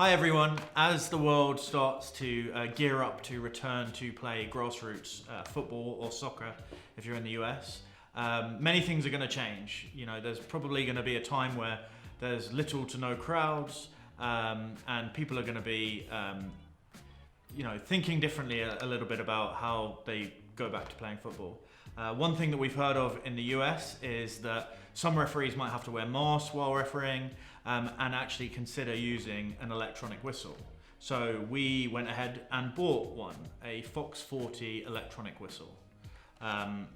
Hi everyone, as the world starts to gear up to return to play grassroots football or soccer, if you're in the US, many things are going to change. You know, there's probably going to be a time where there's little to no crowds, and people are going to be, thinking differently a little bit about how they go back to playing football. One thing that we've heard of in the US is that some referees might have to wear masks while refereeing, and actually consider using an electronic whistle. So we went ahead and bought one, a Fox 40 electronic whistle.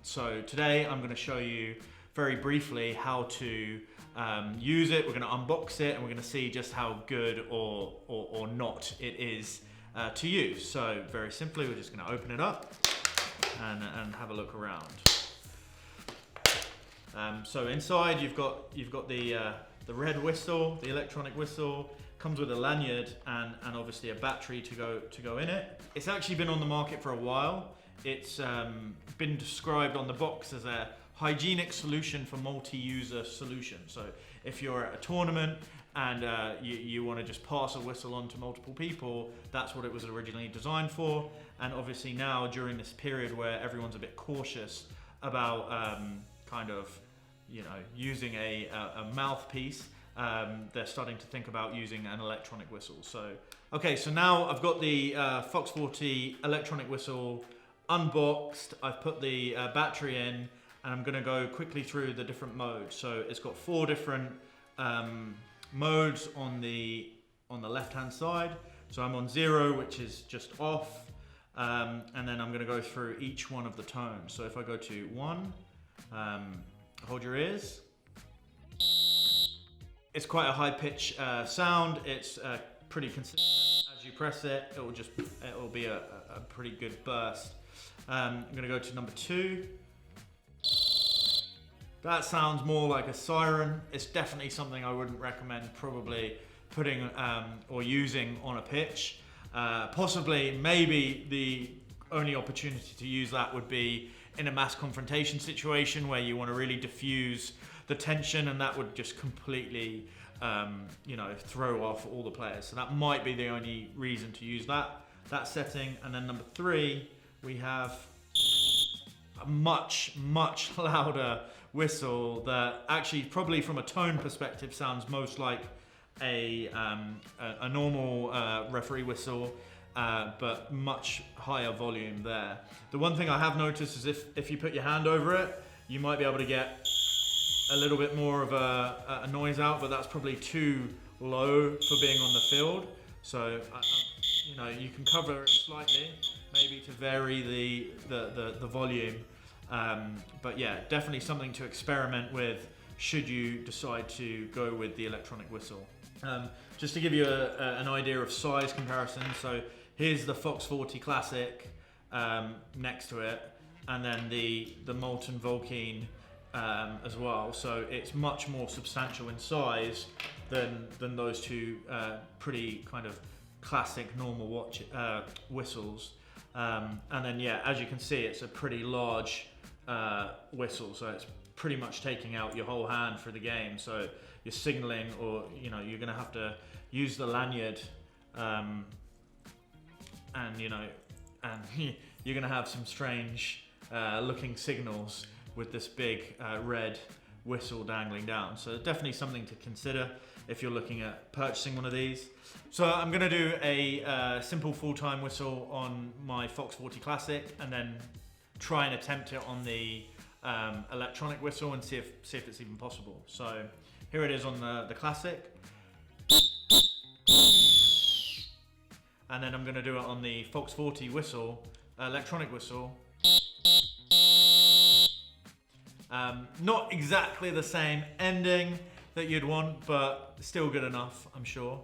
So today I'm going to show you very briefly how to use it. We're going to unbox it and we're going to see just how good or not it is to use. So very simply, we're just going to open it up and have a look around. So inside you've got the red whistle, the electronic whistle. Comes with a lanyard and obviously a battery to go in it. It's actually been on the market for a while. It's been described on the box as a hygienic solution for multi-user solution. So if you're at a tournament and you want to just pass a whistle on to multiple people, that's what it was originally designed for. And obviously now, during this period where everyone's a bit cautious about using a mouthpiece, they're starting to think about using an electronic whistle. So now I've got the Fox 40 electronic whistle unboxed. I've put the battery in, and I'm going to go quickly through the different modes. So it's got 4 different modes on the left hand side. So I'm on 0, which is just off, and then I'm going to go through each one of the tones. So if I go to 1, hold your ears. It's quite a high pitch sound. It's pretty consistent. As you press it, it'll be a pretty good burst. I'm gonna go to number 2. That sounds more like a siren. It's definitely something I wouldn't recommend probably putting or using on a pitch. Possibly, maybe the only opportunity to use that would be in a mass confrontation situation where you want to really diffuse the tension, and that would just completely throw off all the players. So that might be the only reason to use that setting. And then number 3, we have a much louder whistle that actually, probably from a tone perspective, sounds most like a normal referee whistle, but much higher volume there. The one thing I have noticed is if you put your hand over it, you might be able to get a little bit more of a noise out, but that's probably too low for being on the field. So you can cover it slightly, maybe to vary the volume. But yeah, definitely something to experiment with should you decide to go with the electronic whistle. Just to give you an idea of size comparison, so here's the Fox 40 Classic next to it, and then the Molten Vulcan as well. So it's much more substantial in size than those two pretty kind of classic normal whistles. And then as you can see, it's a pretty large whistle, so it's pretty much taking out your whole hand for the game. So you're signaling, or you're going to have to use the lanyard, and you're going to have some strange looking signals with this big red whistle dangling down. So definitely something to consider if you're looking at purchasing one of these. So I'm going to do a simple full-time whistle on my Fox 40 Classic, and then try and attempt it on the electronic whistle and see if it's even possible. So here it is on the Classic, and then I'm going to do it on the Fox 40 whistle, electronic whistle. Not exactly the same ending that you'd want, but still good enough, I'm sure.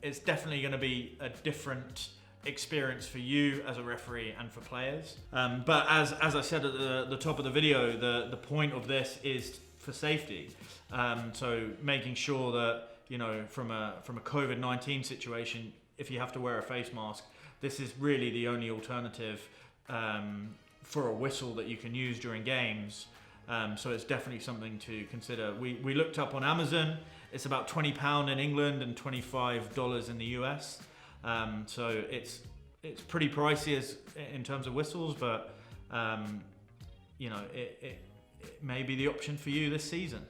It's definitely going to be a different experience for you as a referee and for players. But as I said at the top of the video, the point of this is for safety. So making sure that, from a COVID-19 situation, if you have to wear a face mask, this is really the only alternative for a whistle that you can use during games. So it's definitely something to consider. We looked up on Amazon. It's about £20 in England and $25 in the US. So it's pretty pricey in terms of whistles, but it may be the option for you this season.